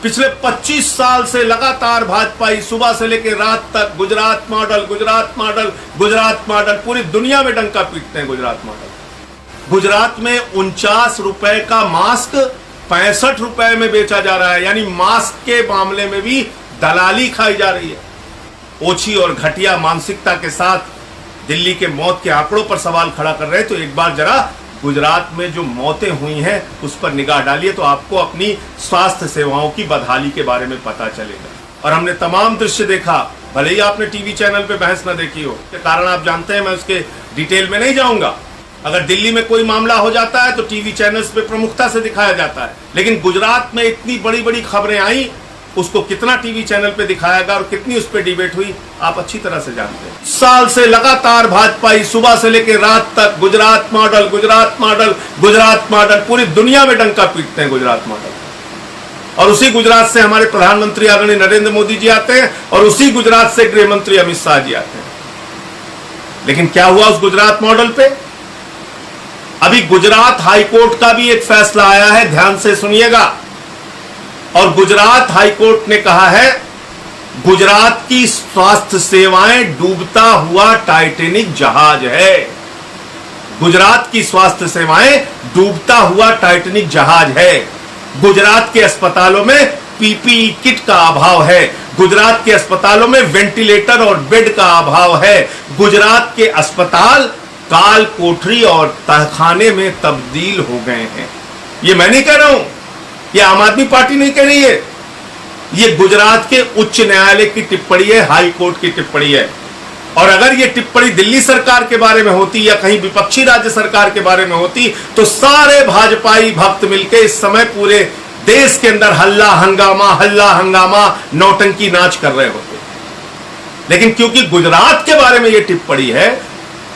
पिछले 25 साल से लगातार भाजपाई सुबह से लेकर रात तक Gujarat model, Gujarat model, Gujarat model, पूरी दुनिया में डंका पीटते हैं गुजरात मॉडल। गुजरात में 49 रुपए का मास्क 65 रुपए में बेचा जा रहा है, यानी मास्क के मामले में भी दलाली खाई जा रही है। ओछी और घटिया मानसिकता के साथ दिल्ली के मौत के आंकड़ों पर सवाल खड़ा कर रहे हैं, तो एक बार जरा गुजरात में जो मौतें हुई हैं उस पर निगाह डालिए तो आपको अपनी स्वास्थ्य सेवाओं की बदहाली के बारे में पता चलेगा। और हमने तमाम दृश्य देखा, भले ही आपने टीवी चैनल पे बहस न देखी हो, के कारण आप जानते हैं, मैं उसके डिटेल में नहीं जाऊंगा। अगर दिल्ली में कोई मामला हो जाता है तो टीवी चैनल्स पे प्रमुखता से दिखाया जाता है, लेकिन गुजरात में इतनी बड़ी बड़ी खबरें आई, उसको कितना टीवी चैनल पे दिखाया गया और कितनी उस पर डिबेट हुई आप अच्छी तरह से जानते हैं। साल से लगातार भाजपाई सुबह से लेकर रात तक Gujarat model, Gujarat model, Gujarat model, पूरी दुनिया में डंका पीटते हैं गुजरात मॉडल। और उसी गुजरात से हमारे प्रधानमंत्री आदरणीय नरेंद्र मोदी जी आते हैं और उसी गुजरात से गृह मंत्री अमित शाह जी आते हैं। लेकिन क्या हुआ उस गुजरात मॉडल पे? अभी गुजरात हाईकोर्ट का भी एक फैसला आया है, ध्यान से सुनिएगा। और गुजरात हाईकोर्ट ने कहा है गुजरात की स्वास्थ्य सेवाएं डूबता हुआ टाइटैनिक जहाज है। गुजरात की स्वास्थ्य सेवाएं डूबता हुआ टाइटैनिक जहाज है। गुजरात के अस्पतालों में पीपीई किट का अभाव है। गुजरात के अस्पतालों में वेंटिलेटर और बेड का अभाव है। गुजरात के अस्पताल काल कोठरी और तहखाने में तब्दील हो गए हैं। ये मैं नहीं कह रहा हूं, ये आम आदमी पार्टी नहीं कह रही है, ये गुजरात के उच्च न्यायालय की टिप्पणी है, हाई कोर्ट की टिप्पणी है। और अगर ये टिप्पणी दिल्ली सरकार के बारे में होती या कहीं विपक्षी राज्य सरकार के बारे में होती तो सारे भाजपाई भक्त मिलकर इस समय पूरे देश के अंदर हल्ला हंगामा नौटंकी नाच कर रहे होते। लेकिन क्योंकि गुजरात के बारे में ये टिप्पणी है,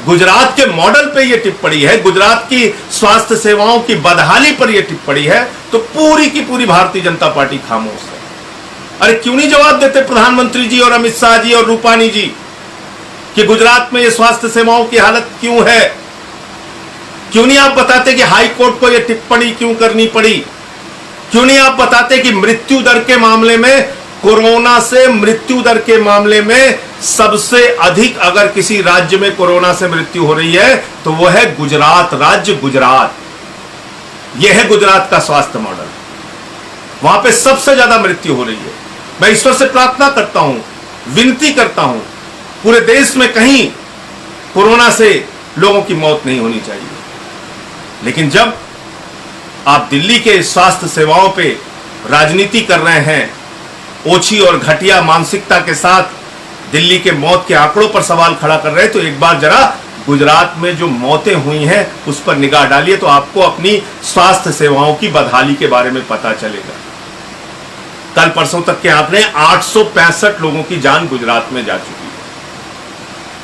गुजरात के मॉडल पे ये टिप्पणी है, गुजरात की स्वास्थ्य सेवाओं की बदहाली पर ये टिप्पणी है, तो पूरी की पूरी भारतीय जनता पार्टी खामोश है। अरे क्यों नहीं जवाब देते प्रधानमंत्री जी और अमित शाह जी और रूपानी जी कि गुजरात में ये स्वास्थ्य सेवाओं की हालत क्यों है? क्यों नहीं आप बताते कि हाई कोर्ट को ये टिप्पणी क्यों करनी पड़ी? क्यों नहीं आप बताते कि मृत्यु दर के मामले में, कोरोना से मृत्यु दर के मामले में सबसे अधिक अगर किसी राज्य में कोरोना से मृत्यु हो रही है तो वो है गुजरात राज्य, गुजरात। यह है गुजरात का स्वास्थ्य मॉडल, वहां पे सबसे ज्यादा मृत्यु हो रही है। मैं ईश्वर से प्रार्थना करता हूं, विनती करता हूं, पूरे देश में कहीं कोरोना से लोगों की मौत नहीं होनी चाहिए। लेकिन जब आप दिल्ली के स्वास्थ्य सेवाओं पे राजनीति कर रहे हैं, ओछी और घटिया मानसिकता के साथ दिल्ली के मौत के आंकड़ों पर सवाल खड़ा कर रहे हैं, तो एक बार जरा गुजरात में जो मौतें हुई हैं उस पर निगाह डालिए तो आपको अपनी स्वास्थ्य सेवाओं की बदहाली के बारे में पता चलेगा। कल परसों तक के आंकड़े 865 लोगों की जान गुजरात में जा चुकी है।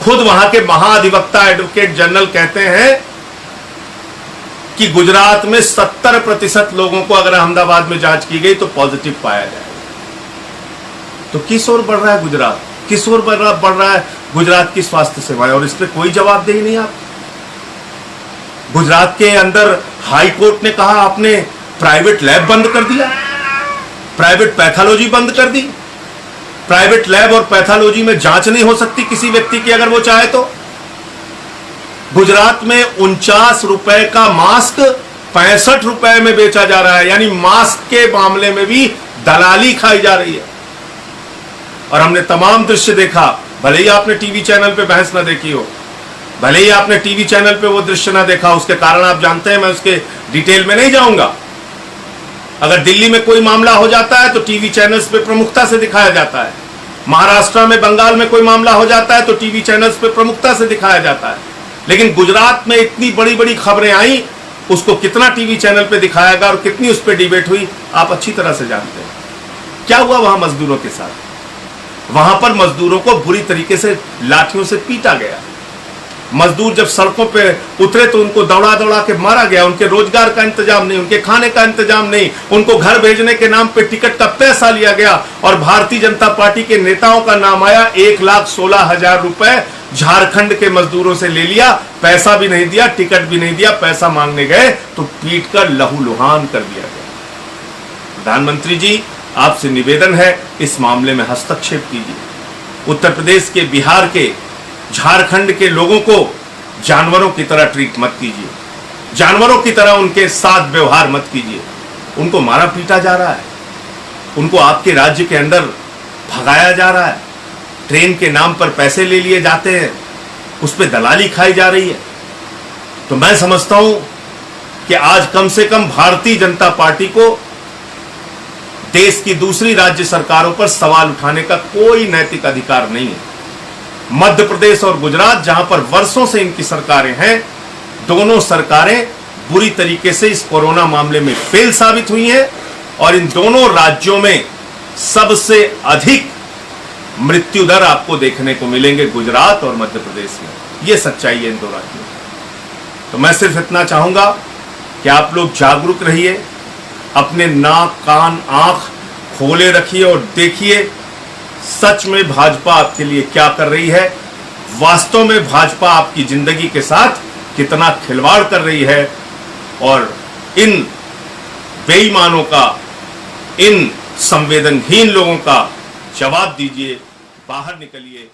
खुद वहां के महाधिवक्ता एडवोकेट जनरल कहते हैं कि गुजरात में 70% लोगों को अगर अहमदाबाद में जांच की गई तो पॉजिटिव पाया जाएगा। तो किस ओर बढ़ रहा है गुजरात? किस ओर बढ़ रहा है गुजरात की स्वास्थ्य सेवाएं? और इस पर कोई जवाबदेही नहीं। आप गुजरात के अंदर हाई कोर्ट ने कहा आपने प्राइवेट लैब बंद कर दिया, प्राइवेट पैथोलॉजी बंद कर दी। प्राइवेट लैब और पैथोलॉजी में जांच नहीं हो सकती किसी व्यक्ति की अगर वो चाहे तो। गुजरात में 49 रुपए का मास्क 65 रुपए में बेचा जा रहा है, यानी मास्क के मामले में भी दलाली खाई जा रही है। और हमने तमाम दृश्य देखा, भले ही आपने टीवी चैनल पे बहस ना देखी हो, भले ही आपने टीवी चैनल पे वो दृश्य ना देखा, उसके कारण आप जानते हैं, मैं उसके डिटेल में नहीं जाऊंगा। अगर दिल्ली में कोई मामला हो जाता है तो टीवी चैनल्स पे प्रमुखता से दिखाया जाता है। महाराष्ट्र में, बंगाल में कोई मामला हो जाता है तो टीवी चैनल्स पे प्रमुखता से दिखाया जाता है। लेकिन गुजरात में इतनी बड़ी बड़ी खबरें आई, उसको कितना टीवी चैनल पे दिखाया गया और कितनी उस पर डिबेट हुई आप अच्छी तरह से जानते हैं। क्या हुआ वहां मजदूरों के साथ? वहां पर मजदूरों को बुरी तरीके से लाठियों से पीटा गया। मजदूर जब सड़कों पे उतरे तो उनको दौड़ा दौड़ा के मारा गया। उनके रोजगार का इंतजाम नहीं, उनके खाने का इंतजाम नहीं, उनको घर भेजने के नाम पे टिकट का पैसा लिया गया और भारतीय जनता पार्टी के नेताओं का नाम आया। 1,16,000 रुपए झारखंड के मजदूरों से ले लिया, पैसा भी नहीं दिया, टिकट भी नहीं दिया। पैसा मांगने गए तो पीट कर लहूलुहान कर दिया गया। प्रधानमंत्री जी आपसे निवेदन है, इस मामले में हस्तक्षेप कीजिए। उत्तर प्रदेश के, बिहार के, झारखंड के लोगों को जानवरों की तरह ट्रीट मत कीजिए, जानवरों की तरह उनके साथ व्यवहार मत कीजिए। उनको मारा पीटा जा रहा है, उनको आपके राज्य के अंदर भगाया जा रहा है, ट्रेन के नाम पर पैसे ले लिए जाते हैं, उस पर दलाली खाई जा रही है। तो मैं समझता हूं कि आज कम से कम भारतीय जनता पार्टी को देश की दूसरी राज्य सरकारों पर सवाल उठाने का कोई नैतिक अधिकार नहीं है। मध्य प्रदेश और गुजरात, जहां पर वर्षों से इनकी सरकारें हैं, दोनों सरकारें बुरी तरीके से इस कोरोना मामले में फेल साबित हुई हैं और इन दोनों राज्यों में सबसे अधिक मृत्यु दर आपको देखने को मिलेंगे गुजरात और मध्य प्रदेश में। यह सच्चाई है इन दो राज्यों में। तो मैं सिर्फ इतना चाहूंगा कि आप लोग जागरूक रहिए, अपने नाक, कान, आंख खोले रखिए और देखिए सच में भाजपा आपके लिए क्या कर रही है। वास्तव में भाजपा आपकी जिंदगी के साथ कितना खिलवाड़ कर रही है और इन बेईमानों का, इन संवेदनहीन लोगों का जवाब दीजिए। बाहर निकलिए।